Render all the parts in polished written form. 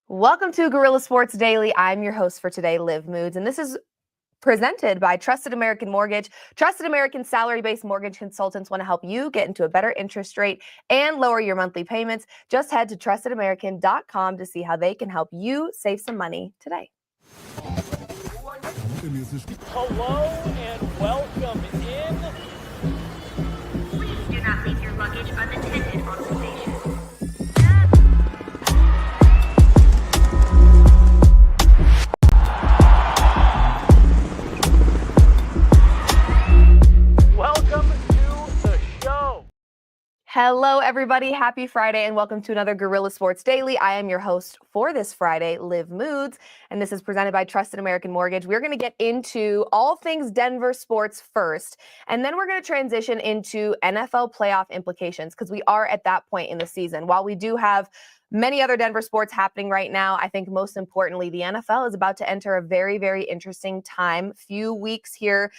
Welcome to Guerilla Sports Daily. I'm your host for today, Liv Moods, and this is presented by Trusted American Mortgage. Trusted American salary-based mortgage consultants want to help you get into a better interest rate and lower your monthly payments. Just head to trustedamerican.com to see how they can help you save some money today. Hello and welcome in. Please do not leave your luggage unattended on the station. Welcome to the show. Hello, everybody. Happy Friday, and welcome to another Guerilla Sports Daily. I am your host for this Friday, Liv Moods, and this is presented by Trusted American Mortgage. We're going to get into all things Denver sports first, and then we're going to transition into NFL playoff implications because we are at that point in the season. While we do have many other Denver sports happening right now, I think most importantly, the NFL is about to enter a very, very interesting time. Few weeks here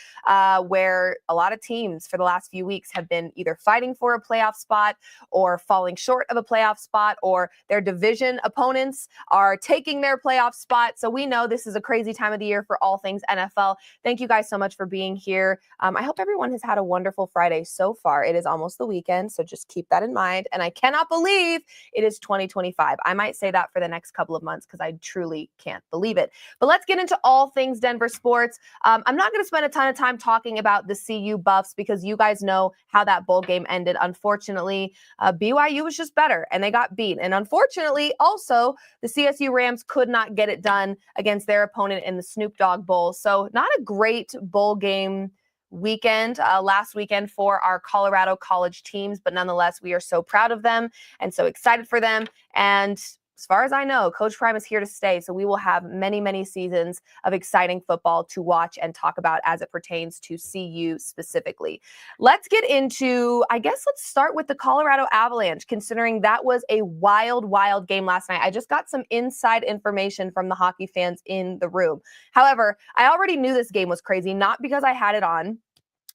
where a lot of teams for the last few weeks have been either fighting for a playoff spot or falling short of a playoff spot, or their division opponents are taking their playoff spot. So we know this is a crazy time of the year for all things NFL. Thank you guys so much for being here. I hope everyone has had a wonderful Friday so far. It is almost the weekend, so just keep that in mind. And I cannot believe it is 2025. I might say that for the next couple of months because I truly can't believe it. But let's get into all things Denver sports. I'm not going to spend a ton of time talking about the CU Buffs because you guys know how that bowl game ended. Unfortunately, BYU was just better and they got beat. And unfortunately, also, the CSU Rams could not get it done against their opponent in the Snoop Dogg Bowl. So not a great bowl game weekend last weekend for our Colorado college teams, but nonetheless, we are so proud of them and so excited for them. And as far as I know, Coach Prime is here to stay, so we will have many, many seasons of exciting football to watch and talk about as it pertains to CU specifically. Let's get into, let's start with the Colorado Avalanche, considering that was a wild, wild game last night. I just got some inside information from the hockey fans in the room. However, I already knew this game was crazy, not because I had it on.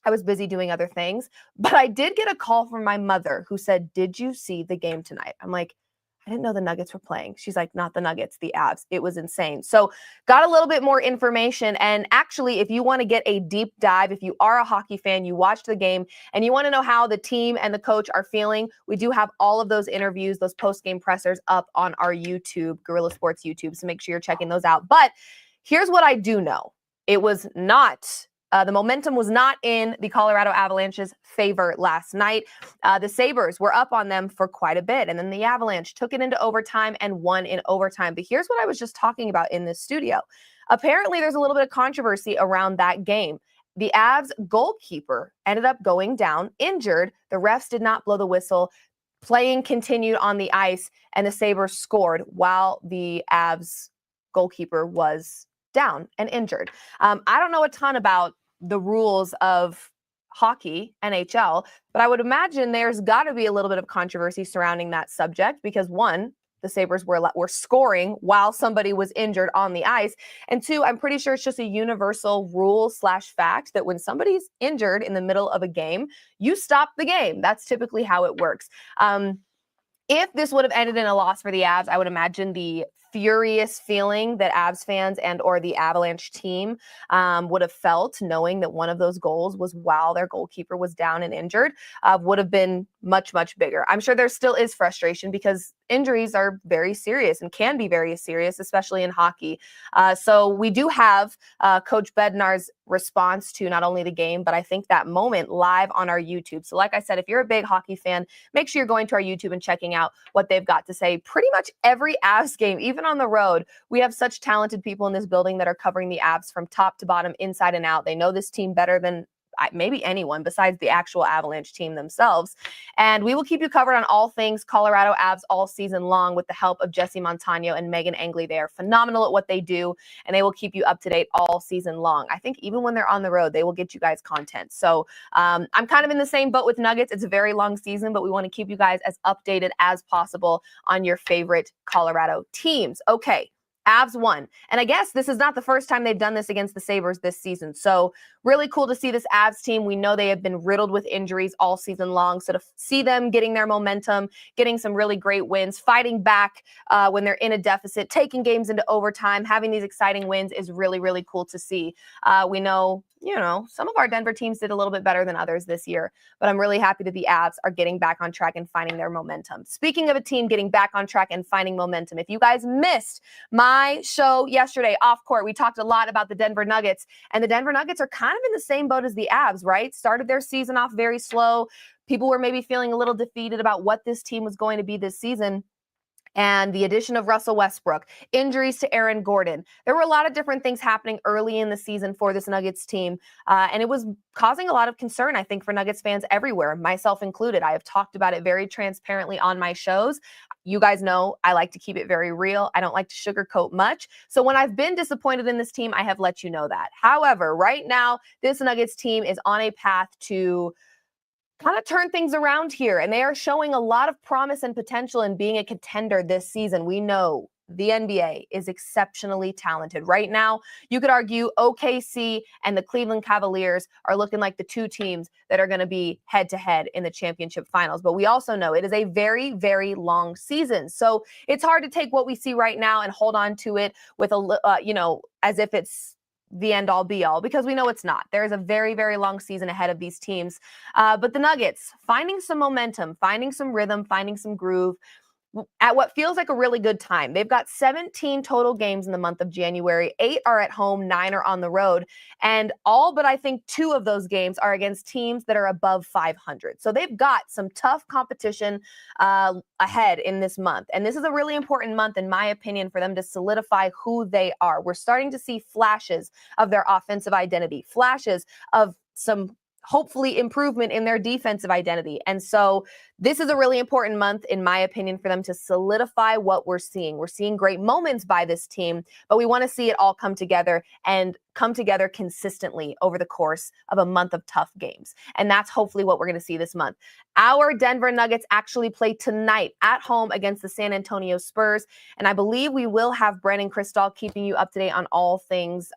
I was busy doing other things, but I did get a call from my mother who said, "Did you see the game tonight?" I'm like, I didn't know the Nuggets were playing. She's like, "Not the Nuggets, the Avs." It was insane. So got a little bit more information. And actually, if you want to get a deep dive, if you are a hockey fan, you watched the game and you want to know how the team and the coach are feeling, we do have all of those interviews, those post-game pressers up on our YouTube, Guerilla Sports YouTube. So make sure you're checking those out. But here's what I do know. It was not the momentum was not in the Colorado Avalanche's favor last night. The Sabres were up on them for quite a bit, and then the Avalanche took it into overtime and won in overtime. But here's what I was just talking about in this studio. Apparently, there's a little bit of controversy around that game. The Avs goalkeeper ended up going down injured. The refs did not blow the whistle. Playing continued on the ice, and the Sabres scored while the Avs goalkeeper was down and injured. I don't know a ton about the rules of hockey, NHL, but I would imagine there's got to be a little bit of controversy surrounding that subject because one, the Sabres were scoring while somebody was injured on the ice. And two, I'm pretty sure it's just a universal rule / fact that when somebody's injured in the middle of a game, you stop the game. That's typically how it works. If this would have ended in a loss for the Avs, I would imagine the furious feeling that Avs fans and or the Avalanche team would have felt knowing that one of those goals was while their goalkeeper was down and injured would have been much, much bigger. I'm sure there still is frustration because injuries are very serious and can be very serious, especially in hockey. So we do have Coach Bednar's response to not only the game, but I think that moment live on our YouTube. So like I said, if you're a big hockey fan, make sure you're going to our YouTube and checking out what they've got to say. Pretty much every Avs game, even on the road, we have such talented people in this building that are covering the Avs from top to bottom, inside and out. They know this team better than maybe anyone besides the actual Avalanche team themselves. And we will keep you covered on all things Colorado Avs all season long with the help of Jesse Montano and Megan Angley. They are phenomenal at what they do, and they will keep you up to date all season long. I think even when they're on the road, they will get you guys content. So I'm kind of in the same boat with Nuggets. It's a very long season, but we want to keep you guys as updated as possible on your favorite Colorado teams. Okay. Avs won. And I guess this is not the first time they've done this against the Sabres this season. So really cool to see this Avs team. We know they have been riddled with injuries all season long. So to see them getting their momentum, getting some really great wins, fighting back when they're in a deficit, taking games into overtime, having these exciting wins is really, really cool to see. We know, some of our Denver teams did a little bit better than others this year, but I'm really happy that the Avs are getting back on track and finding their momentum. Speaking of a team getting back on track and finding momentum, if you guys missed my show yesterday off court, we talked a lot about the Denver Nuggets, and the Denver Nuggets are kind of in the same boat as the Avs, right? Started their season off very slow. People were maybe feeling a little defeated about what this team was going to be this season. And the addition of Russell Westbrook, injuries to Aaron Gordon. There were a lot of different things happening early in the season for this Nuggets team. And it was causing a lot of concern, I think, for Nuggets fans everywhere, myself included. I have talked about it very transparently on my shows. You guys know I like to keep it very real. I don't like to sugarcoat much. So when I've been disappointed in this team, I have let you know that. However, right now, this Nuggets team is on a path to kind of turn things around here, and they are showing a lot of promise and potential in being a contender this season. We know the NBA is exceptionally talented. Right now, you could argue OKC and the Cleveland Cavaliers are looking like the two teams that are going to be head-to-head in the championship finals. But we also know it is a very, very long season. So it's hard to take what we see right now and hold on to it with as if it's the end all be all, because we know it's not. There is a very, very long season ahead of these teams. But the Nuggets finding some momentum, finding some rhythm, finding some groove at what feels like a really good time. They've got 17 total games in the month of January. 8 are at home, 9 are on the road. And all but I think 2 of those games are against teams that are above 500. So they've got some tough competition ahead in this month. And this is a really important month, in my opinion, for them to solidify who they are. We're starting to see flashes of their offensive identity, flashes of some hopefully improvement in their defensive identity. And so this is a really important month, in my opinion, for them to solidify what we're seeing. We're seeing great moments by this team, but we want to see it all come together and come together consistently over the course of a month of tough games. And that's hopefully what we're going to see this month. Our Denver Nuggets actually play tonight at home against the San Antonio Spurs. And I believe we will have Brennan Crystal keeping you up to date on all things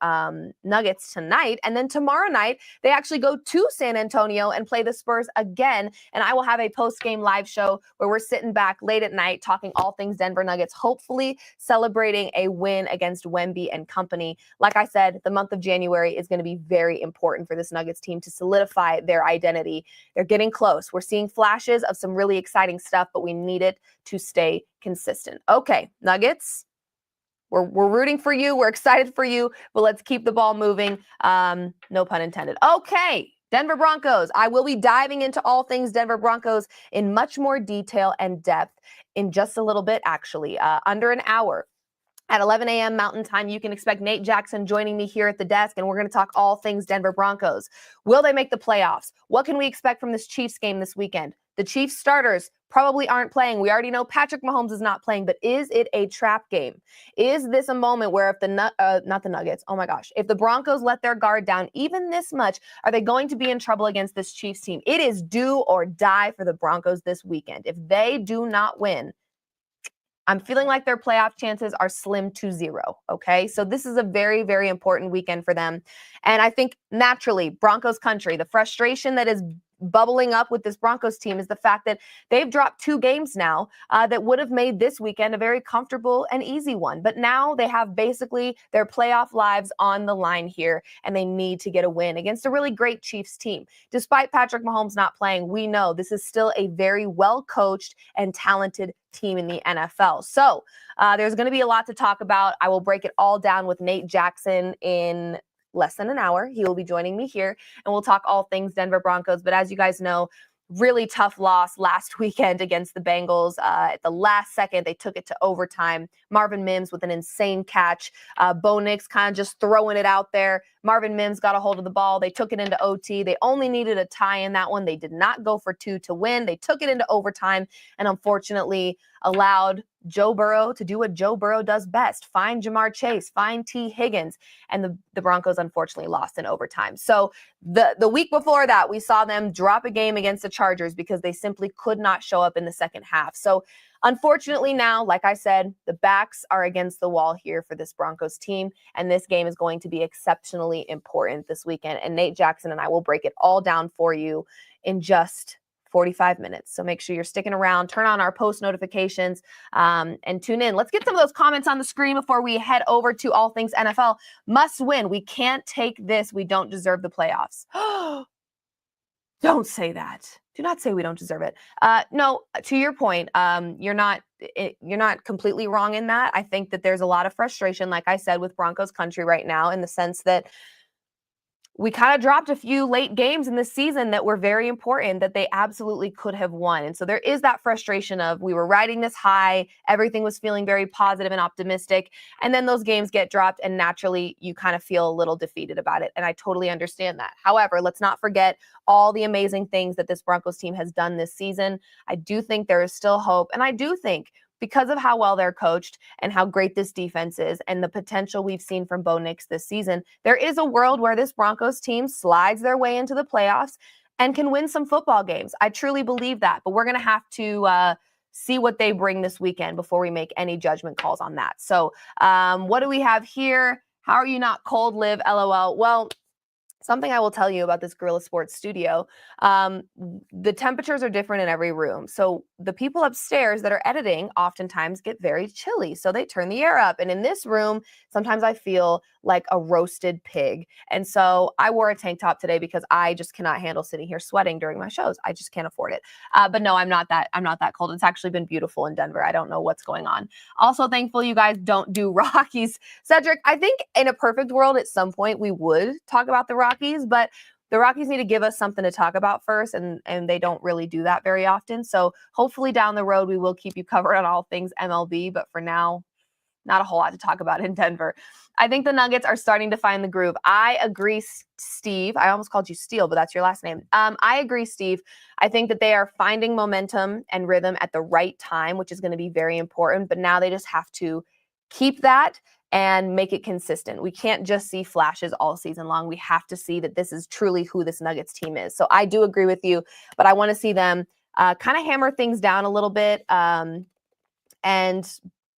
Nuggets tonight. And then tomorrow night, they actually go to San Antonio and play the Spurs again. And I will have a post-game live show where we're sitting back late at night talking all things Denver Nuggets, hopefully celebrating a win against Wemby and company. Like I said, the month of January is going to be very important for this Nuggets team to solidify their identity. They're getting close. We're seeing flashes of some really exciting stuff, but we need it to stay consistent. Okay, Nuggets, we're rooting for you. We're excited for you, but let's keep the ball moving. No pun intended. Okay. Denver Broncos. I will be diving into all things Denver Broncos in much more detail and depth in just a little bit, actually, under an hour. At 11 a.m. Mountain Time, you can expect Nate Jackson joining me here at the desk, and we're going to talk all things Denver Broncos. Will they make the playoffs? What can we expect from this Chiefs game this weekend? The Chiefs starters probably aren't playing. We already know Patrick Mahomes is not playing, but is it a trap game? Is this a moment where if not the Nuggets, oh my gosh, if the Broncos let their guard down even this much, are they going to be in trouble against this Chiefs team? It is do or die for the Broncos this weekend. If they do not win, I'm feeling like their playoff chances are slim to zero, okay? So this is a very, very important weekend for them. And I think naturally, Broncos country, the frustration that is bubbling up with this Broncos team is the fact that they've dropped 2 games now that would have made this weekend a very comfortable and easy one. But now they have basically their playoff lives on the line here, and they need to get a win against a really great Chiefs team. Despite Patrick Mahomes not playing, we know this is still a very well-coached and talented team in the NFL. So there's going to be a lot to talk about. I will break it all down with Nate Jackson in less than an hour. He will be joining me here, and we'll talk all things Denver Broncos. But as you guys know, really tough loss last weekend against the Bengals. At the last second, they took it to overtime. Marvin Mims with an insane catch. Bo Nix kind of just throwing it out there. Marvin Mims got a hold of the ball. They took it into OT. They only needed a tie in that one. They did not go for 2 to win. They took it into overtime and unfortunately allowed Joe Burrow to do what Joe Burrow does best, find Jamar Chase, find T. Higgins, and the Broncos unfortunately lost in overtime. So the week before that, we saw them drop a game against the Chargers because they simply could not show up in the second half. So unfortunately now, like I said, the backs are against the wall here for this Broncos team, and this game is going to be exceptionally important this weekend. And Nate Jackson and I will break it all down for you in just 45 minutes. So make sure you're sticking around, turn on our post notifications, and tune in. Let's get some of those comments on the screen before we head over to all things NFL. Must win. We can't take this. We don't deserve the playoffs. Don't say that. Do not say we don't deserve it. No, to your point, you're not completely wrong in that. I think that there's a lot of frustration, like I said, with Broncos country right now, in the sense that we kind of dropped a few late games in this season that were very important that they absolutely could have won. And so there is that frustration of, we were riding this high, everything was feeling very positive and optimistic, and then those games get dropped and naturally you kind of feel a little defeated about it. And I totally understand that. However, let's not forget all the amazing things that this Broncos team has done this season. I do think there is still hope. And I do think, because of how well they're coached and how great this defense is and the potential we've seen from Bo Nix this season, there is a world where this Broncos team slides their way into the playoffs and can win some football games. I truly believe that, but we're going to have to see what they bring this weekend before we make any judgment calls on that. So what do we have here? How are you not cold, Liv? LOL. Well, something I will tell you about this Guerilla Sports studio, the temperatures are different in every room. So the people upstairs that are editing oftentimes get very chilly. So they turn the air up. And in this room, sometimes I feel like a roasted pig. And so I wore a tank top today because I just cannot handle sitting here sweating during my shows. I just can't afford it. But no, I'm not that cold. It's actually been beautiful in Denver. I don't know what's going on. Also thankful you guys don't do Rockies. Cedric, I think in a perfect world at some point we would talk about the Rockies, but the Rockies need to give us something to talk about first, and they don't really do that very often. So hopefully down the road we will keep you covered on all things MLB, but for now, not a whole lot to talk about in Denver. I think the Nuggets are starting to find the groove. I agree, Steve. I almost called you Steele, but that's your last name. I agree, Steve. I think that they are finding momentum and rhythm at the right time, which is going to be very important. But now they just have to keep that and make it consistent. We can't just see flashes all season long. We have to see that this is truly who this Nuggets team is. So I do agree with you, but I want to see them kind of hammer things down a little bit and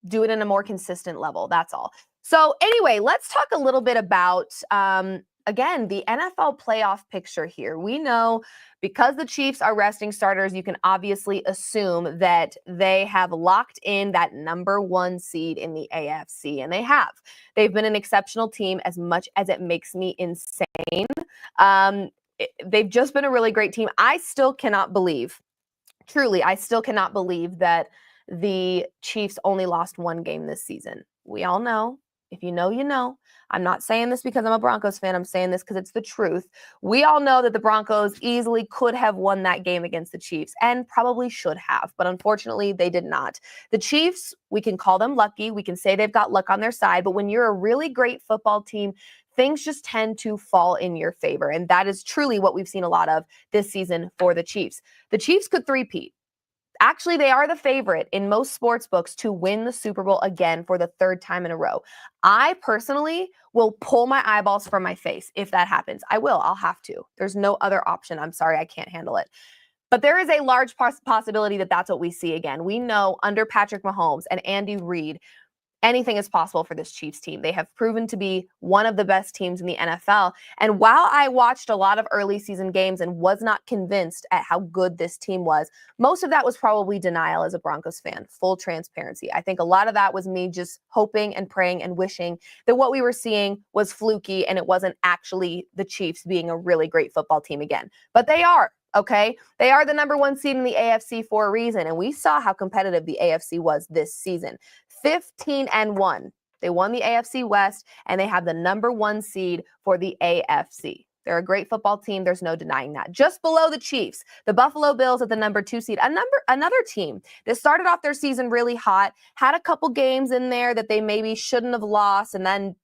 do it in a more consistent level. That's all. So anyway, let's talk a little bit about, again, the NFL playoff picture here. We know because the Chiefs are resting starters, you can obviously assume that they have locked in that number one seed in the AFC, and they have. They've been an exceptional team, as much as it makes me insane. They've just been a really great team. I still cannot believe, truly, I still cannot believe that the Chiefs only lost one game this season. We all know. If you know, you know. I'm not saying this because I'm a Broncos fan. I'm saying this because it's the truth. We all know that the Broncos easily could have won that game against the Chiefs and probably should have, but unfortunately they did not. The Chiefs, we can call them lucky. We can say they've got luck on their side, but when you're a really great football team, things just tend to fall in your favor. And that is truly what we've seen a lot of this season for the Chiefs. The Chiefs could three-peat. Actually, they are the favorite in most sports books to win the Super Bowl again for the third time in a row. I personally will pull my eyeballs from my face if that happens. I will. I'll have to. There's no other option. I'm sorry. I can't handle it. But there is a large possibility that that's what we see again. We know under Patrick Mahomes and Andy Reid, anything is possible for this Chiefs team. They have proven to be one of the best teams in the NFL. And while I watched a lot of early season games and was not convinced at how good this team was, most of that was probably denial as a Broncos fan, full transparency. I think a lot of that was me just hoping and praying and wishing that what we were seeing was fluky and it wasn't actually the Chiefs being a really great football team again. But they are. Okay, they are the number one seed in the AFC for a reason, and we saw how competitive the AFC was this season. 15-1. They won the AFC West, and they have the number one seed for the AFC. They're a great football team. There's no denying that. Just below the Chiefs, the Buffalo Bills at the number two seed. Another team that started off their season really hot, had a couple games in there that they maybe shouldn't have lost, and then,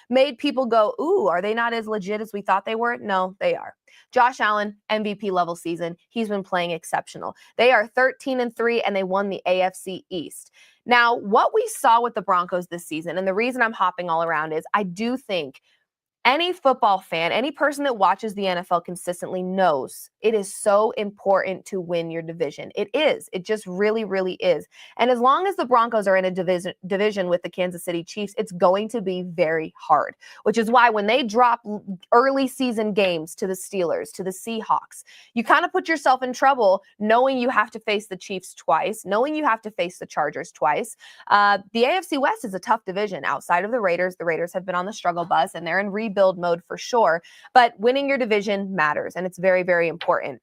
made people go, ooh, are they not as legit as we thought they were? No, they are. Josh Allen, MVP level season. He's been playing exceptional. They are 13-3, and they won the AFC East. Now, what we saw with the Broncos this season, and the reason I'm hopping all around is I do think any football fan, any person that watches the NFL consistently knows it is so important to win your division. It is. It just really, really is. And as long as the Broncos are in a division with the Kansas City Chiefs, it's going to be very hard, which is why when they drop early season games to the Steelers, to the Seahawks, you kind of put yourself in trouble knowing you have to face the Chiefs twice, knowing you have to face the Chargers twice. The AFC West is a tough division outside of the Raiders. The Raiders have been on the struggle bus and they're in rebuild mode for sure, but winning your division matters and it's very, very important.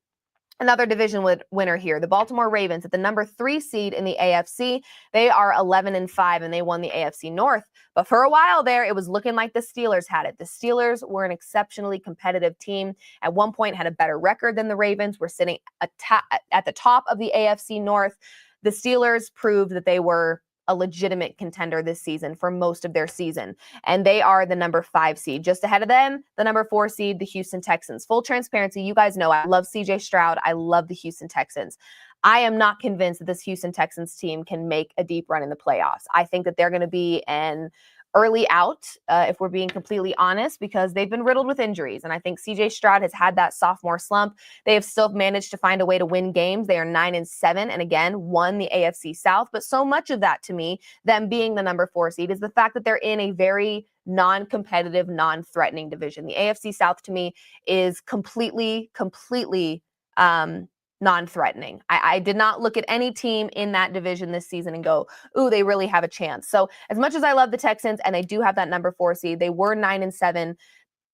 Another division winner here, the Baltimore Ravens at the number 3 seed in the AFC. They are 11-5 and they won the AFC North. But for a while there, it was looking like the Steelers had it. The Steelers were an exceptionally competitive team. At one point had a better record than the Ravens. Were sitting at the top of the AFC North. The Steelers proved that they were a legitimate contender this season for most of their season. And they are the number 5 seed. Just ahead of them, the number 4 seed, the Houston Texans. Full transparency, you guys know I love CJ Stroud. I love the Houston Texans. I am not convinced that this Houston Texans team can make a deep run in the playoffs. I think that they're going to be an early out, if we're being completely honest, because they've been riddled with injuries. And I think CJ Stroud has had that sophomore slump. They have still managed to find a way to win games. They are 9-7 and again, won the AFC South. But so much of that to me, them being the number 4 seed, is the fact that they're in a very non-competitive, non-threatening division. The AFC South to me is completely non-threatening. I did not look at any team in that division this season and go, ooh, they really have a chance. So as much as I love the Texans and they do have that number 4 seed, they were 9-7.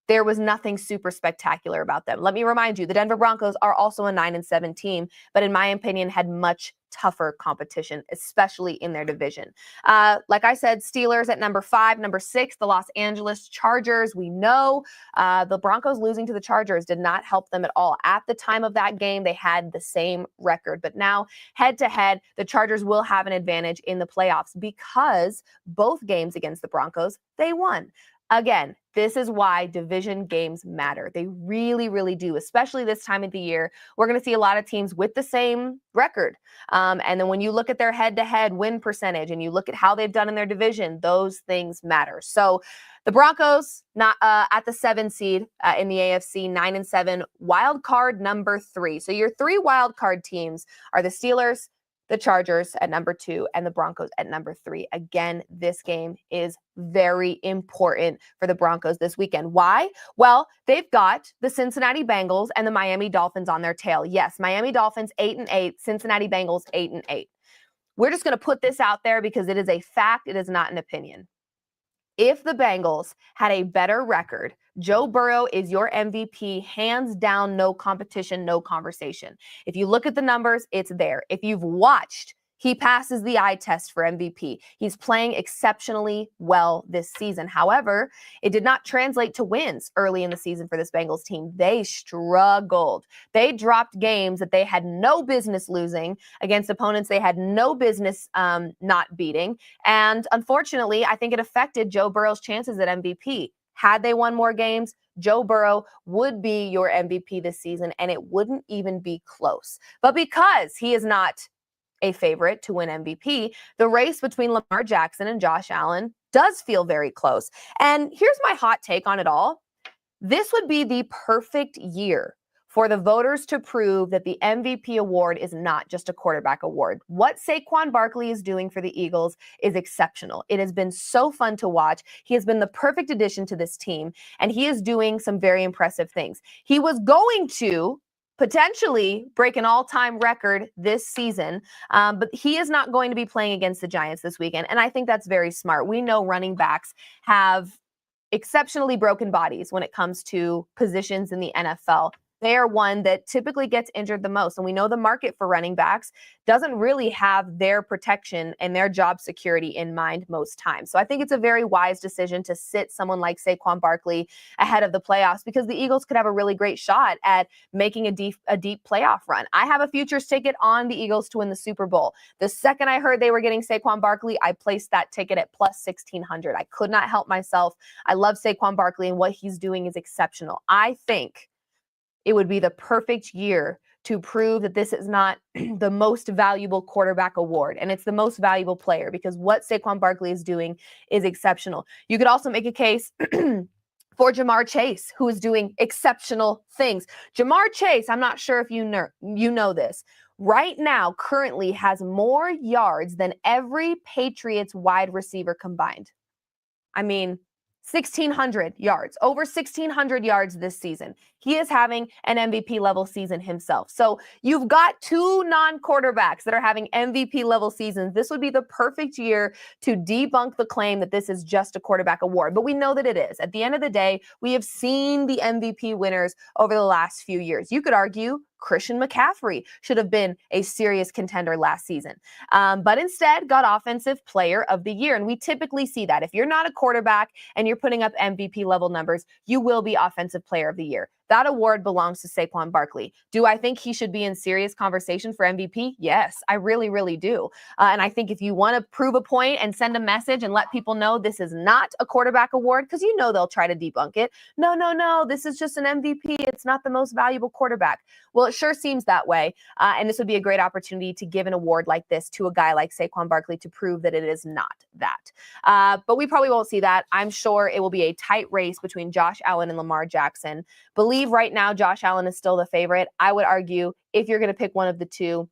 There was nothing super spectacular about them. Let me remind you, the Denver Broncos are also a 9-7 team, but in my opinion, had much tougher competition, especially in their division. Like I said, Steelers at number 5, number 6, the Los Angeles Chargers. We know the Broncos losing to the Chargers did not help them at all. At the time of that game, they had the same record, but now head to head, the Chargers will have an advantage in the playoffs because both games against the Broncos, they won. Again, this is why division games matter. They really, really do, especially this time of the year. We're going to see a lot of teams with the same record. And then when you look at their head-to-head win percentage and you look at how they've done in their division, those things matter. So the Broncos not at the 7 seed in the AFC, 9-7, wild card number 3. So your 3 wild card teams are the Steelers, the Chargers at number 2, and the Broncos at number 3. Again, this game is very important for the Broncos this weekend. Why? Well, they've got the Cincinnati Bengals and the Miami Dolphins on their tail. Yes, Miami Dolphins 8-8, Cincinnati Bengals 8-8. We're just going to put this out there because it is a fact. It is not an opinion. If the Bengals had a better record, Joe Burrow is your MVP, hands down, no competition, no conversation. If you look at the numbers, it's there. If you've watched, he passes the eye test for MVP. He's playing exceptionally well this season. However, it did not translate to wins early in the season for this Bengals team. They struggled. They dropped games that they had no business losing against opponents they had no business not beating. And unfortunately, I think it affected Joe Burrow's chances at MVP. Had they won more games, Joe Burrow would be your MVP this season, and it wouldn't even be close. But because he is not a favorite to win MVP, the race between Lamar Jackson and Josh Allen does feel very close. And here's my hot take on it all. This would be the perfect year for the voters to prove that the MVP award is not just a quarterback award. What Saquon Barkley is doing for the Eagles is exceptional. It has been so fun to watch. He has been the perfect addition to this team, and he is doing some very impressive things. He was going to potentially break an all-time record this season, but he is not going to be playing against the Giants this weekend, and I think that's very smart. We know running backs have exceptionally broken bodies when it comes to positions in the NFL. They are one that typically gets injured the most. And we know the market for running backs doesn't really have their protection and their job security in mind most times. So I think it's a very wise decision to sit someone like Saquon Barkley ahead of the playoffs because the Eagles could have a really great shot at making a deep playoff run. I have a futures ticket on the Eagles to win the Super Bowl. The second I heard they were getting Saquon Barkley, I placed that ticket at plus 1,600. I could not help myself. I love Saquon Barkley, and what he's doing is exceptional. I think it would be the perfect year to prove that this is not the most valuable quarterback award, and it's the most valuable player, because what Saquon Barkley is doing is exceptional. You could also make a case for Jamar Chase, who is doing exceptional things. Jamar Chase, I'm not sure if you know this, right now currently has more yards than every Patriots wide receiver combined. I mean, 1,600 yards, over 1,600 yards this season. He is having an MVP level season himself. So you've got two non-quarterbacks that are having MVP level seasons. This would be the perfect year to debunk the claim that this is just a quarterback award. But we know that it is. At the end of the day, we have seen the MVP winners over the last few years. You could argue Christian McCaffrey should have been a serious contender last season, but instead got Offensive Player of the Year. And we typically see that. If you're not a quarterback and you're putting up MVP level numbers, you will be Offensive Player of the Year. That award belongs to Saquon Barkley. Do I think he should be in serious conversation for MVP? Yes, I really, really do. And I think if you want to prove a point and send a message and let people know this is not a quarterback award, because you know they'll try to debunk it. No, this is just an MVP. It's not the most valuable quarterback. Well, it sure seems that way. And this would be a great opportunity to give an award like this to a guy like Saquon Barkley to prove that it is not that. But we probably won't see that. I'm sure it will be a tight race between Josh Allen and Lamar Jackson. Believe right now Josh Allen is still the favorite. I would argue if you're going to pick one of the two,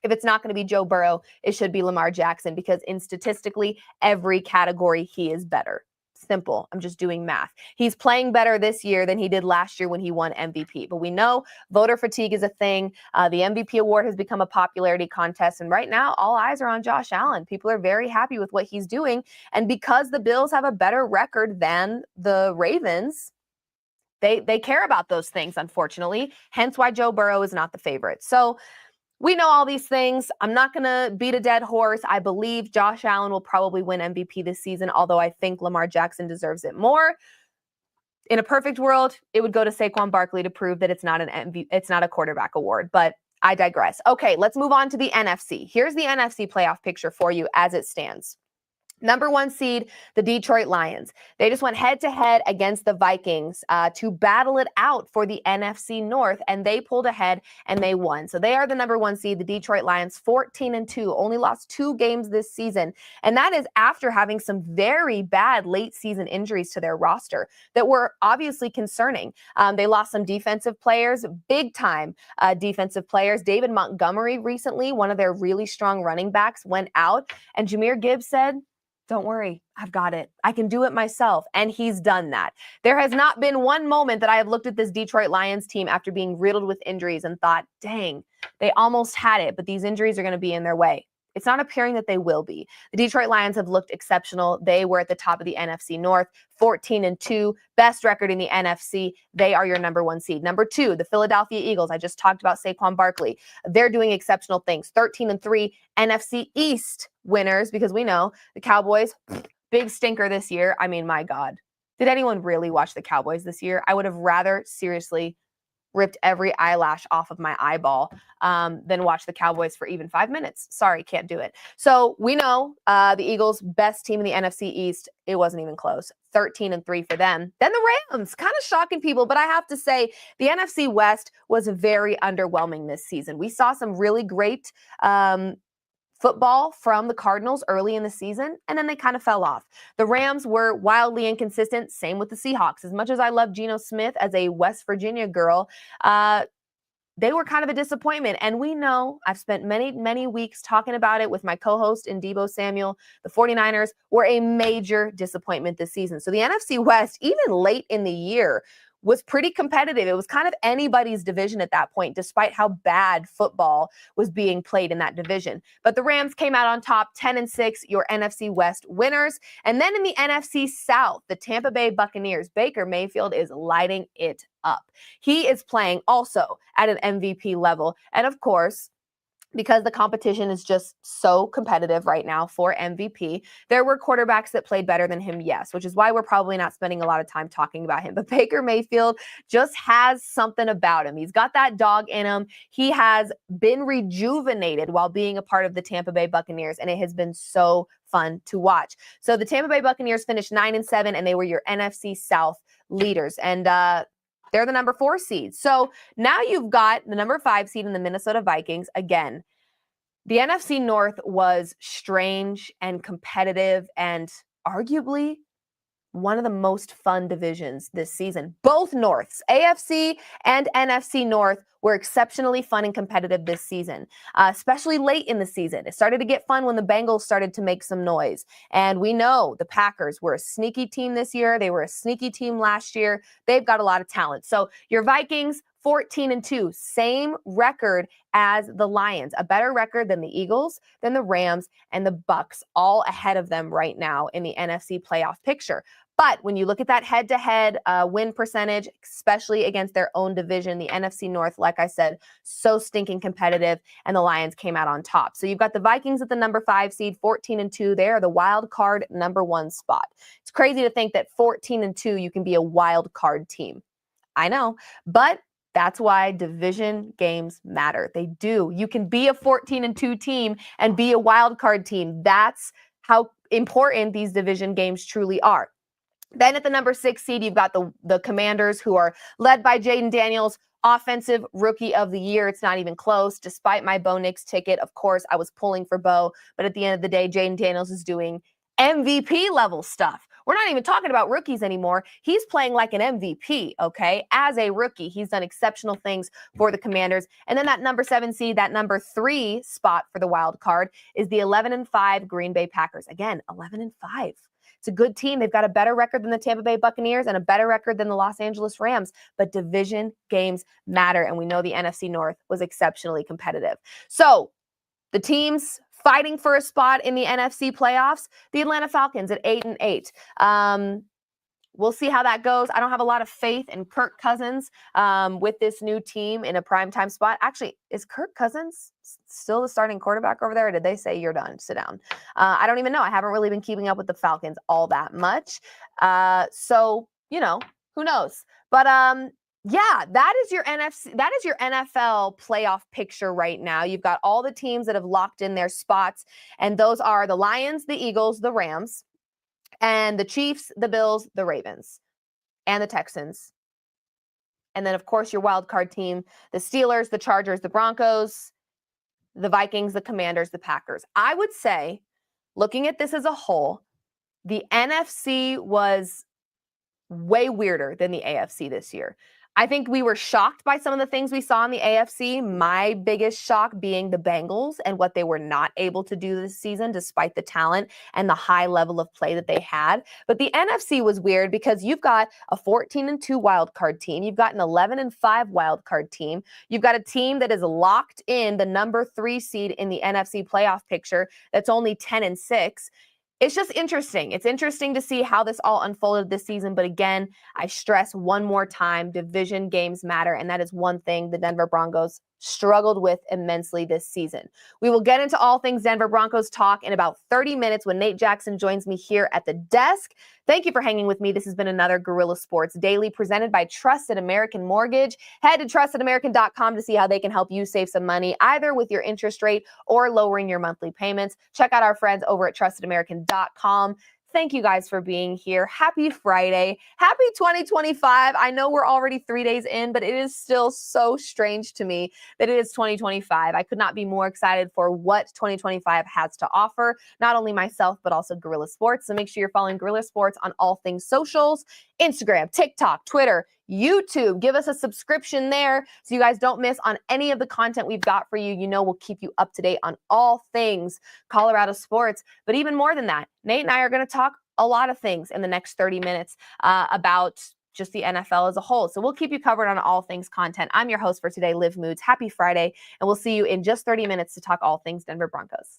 if it's not going to be Joe Burrow, it should be Lamar Jackson, because in statistically every category he is better. Simple. I'm just doing math. He's playing better this year than he did last year when he won MVP. But we know voter fatigue is a thing. The MVP award has become a popularity contest. And right now, all eyes are on Josh Allen. People are very happy with what he's doing. And because the Bills have a better record than the Ravens, they care about those things, unfortunately. Hence why Joe Burrow is not the favorite. So we know all these things. I'm not going to beat a dead horse. I believe Josh Allen will probably win MVP this season, although I think Lamar Jackson deserves it more. In a perfect world, it would go to Saquon Barkley to prove that it's not a quarterback award, but I digress. Okay, let's move on to the NFC. Here's the NFC playoff picture for you as it stands. Number 1 seed, the Detroit Lions. They just went head-to-head against the Vikings to battle it out for the NFC North, and they pulled ahead and they won. So they are the number 1 seed, the Detroit Lions, 14-2, only lost 2 games this season. And that is after having some very bad late-season injuries to their roster that were obviously concerning. They lost some defensive players, big-time defensive players. David Montgomery recently, one of their really strong running backs, went out, and Jahmyr Gibbs said, "Don't worry, I've got it. I can do it myself." And he's done that. There has not been one moment that I have looked at this Detroit Lions team after being riddled with injuries and thought, dang, they almost had it, but these injuries are going to be in their way. It's not appearing that they will be. The Detroit Lions have looked exceptional. They were at the top of the NFC North, 14-2, best record in the NFC. They are your number 1 seed. Number 2, the Philadelphia Eagles. I just talked about Saquon Barkley. They're doing exceptional things. 13-3, NFC East winners, because we know the Cowboys, big stinker this year. I mean, my God. Did anyone really watch the Cowboys this year? I would have rather seriously ripped every eyelash off of my eyeball than watch the Cowboys for even 5 minutes. Sorry, can't do it. So we know the Eagles, best team in the NFC East. It wasn't even close. 13-3 for them. Then the Rams, kind of shocking people, but I have to say the NFC West was very underwhelming this season. We saw some really great football from the Cardinals early in the season, and then they kind of fell off. The Rams were wildly inconsistent, same with the Seahawks. As much as I love Geno Smith as a West Virginia girl, they were kind of a disappointment. And we know, I've spent many weeks talking about it with my co-host in Debo Samuel, the 49ers were a major disappointment this season. So the NFC West, even late in the year, was pretty competitive. It was kind of anybody's division at that point, despite how bad football was being played in that division. But the Rams came out on top, 10-6, your NFC West winners. And then in the NFC South, the Tampa Bay Buccaneers, Baker Mayfield is lighting it up. He is playing also at an MVP level. And of course, because the competition is just so competitive right now for MVP, there were quarterbacks that played better than him, yes, which is why we're probably not spending a lot of time talking about him. But Baker Mayfield just has something about him. He's got that dog in him. He has been rejuvenated while being a part of the Tampa Bay Buccaneers, and it has been so fun to watch. So the Tampa Bay Buccaneers finished 9-7, and they were your NFC South leaders. And They're the number 4 seed. So now you've got the number 5 seed in the Minnesota Vikings. Again, the NFC North was strange and competitive and arguably one of the most fun divisions this season. Both Norths, AFC and NFC North, were exceptionally fun and competitive this season, especially late in the season. It started to get fun when the Bengals started to make some noise. And we know the Packers were a sneaky team this year. They were a sneaky team last year. They've got a lot of talent. So your Vikings, 14-2, same record as the Lions, a better record than the Eagles, than the Rams, and the Bucks, all ahead of them right now in the NFC playoff picture. But when you look at that head-to-head win percentage, especially against their own division, the NFC North, like I said, so stinking competitive, and the Lions came out on top. So you've got the Vikings at the number 5 seed, 14-2. They are the wild card number 1 spot. It's crazy to think that 14-2, you can be a wild card team. I know, but that's why division games matter. They do. You can be a 14-2 team and be a wild card team. That's how important these division games truly are. Then at the number 6 seed, you've got the Commanders, who are led by Jaden Daniels, Offensive Rookie of the Year. It's not even close. Despite my Bo Nix ticket, of course, I was pulling for Bo. But at the end of the day, Jaden Daniels is doing MVP level stuff. We're not even talking about rookies anymore. He's playing like an MVP, okay? As a rookie, he's done exceptional things for the Commanders. And then that number 7 seed, that number 3 spot for the wild card is the 11-5 Green Bay Packers. Again, 11-5. It's a good team. They've got a better record than the Tampa Bay Buccaneers and a better record than the Los Angeles Rams. But division games matter, and we know the NFC North was exceptionally competitive. So the teams fighting for a spot in the NFC playoffs, the Atlanta Falcons at 8-8. We'll see how that goes. I don't have a lot of faith in Kirk Cousins with this new team in a primetime spot. Actually, is Kirk Cousins still the starting quarterback over there, or did they say you're done? Sit down. I don't even know. I haven't really been keeping up with the Falcons all that much. So, who knows? But yeah, that is your NFL playoff picture right now. You've got all the teams that have locked in their spots, and those are the Lions, the Eagles, the Rams, and the Chiefs, the Bills, the Ravens, and the Texans. And then, of course, your wild card team, the Steelers, the Chargers, the Broncos, the Vikings, the Commanders, the Packers. I would say, looking at this as a whole, the NFC was way weirder than the AFC this year. I think we were shocked by some of the things we saw in the AFC. My biggest shock being the Bengals and what they were not able to do this season, despite the talent and the high level of play that they had. But the NFC was weird because you've got a 14-2 wildcard team. You've got an 11-5 wildcard team. You've got a team that is locked in the number 3 seed in the NFC playoff picture that's only 10-6. It's just interesting. It's interesting to see how this all unfolded this season. But again, I stress one more time, division games matter. And that is one thing the Denver Broncos struggled with immensely this season. We will get into all things Denver Broncos talk in about 30 minutes when Nate Jackson joins me here at the desk. Thank you for hanging with me. This has been another Guerilla Sports Daily presented by Trusted American Mortgage. Head to trustedamerican.com to see how they can help you save some money, either with your interest rate or lowering your monthly payments. Check out our friends over at trustedamerican.com. Thank you guys for being here. Happy Friday. Happy 2025. I know we're already 3 days in, but it is still so strange to me that it is 2025. I could not be more excited for what 2025 has to offer, not only myself, but also Guerilla Sports. So make sure you're following Guerilla Sports on all things socials, Instagram, TikTok, Twitter, YouTube. Give us a subscription there so you guys don't miss on any of the content we've got for you. We'll keep you up to date on all things Colorado sports. But even more than that, Nate and I are going to talk a lot of things in the next 30 minutes about just the NFL as a whole. So we'll keep you covered on all things content. I'm your host for today, Liv Moods. Happy Friday, and we'll see you in just 30 minutes to talk all things Denver Broncos.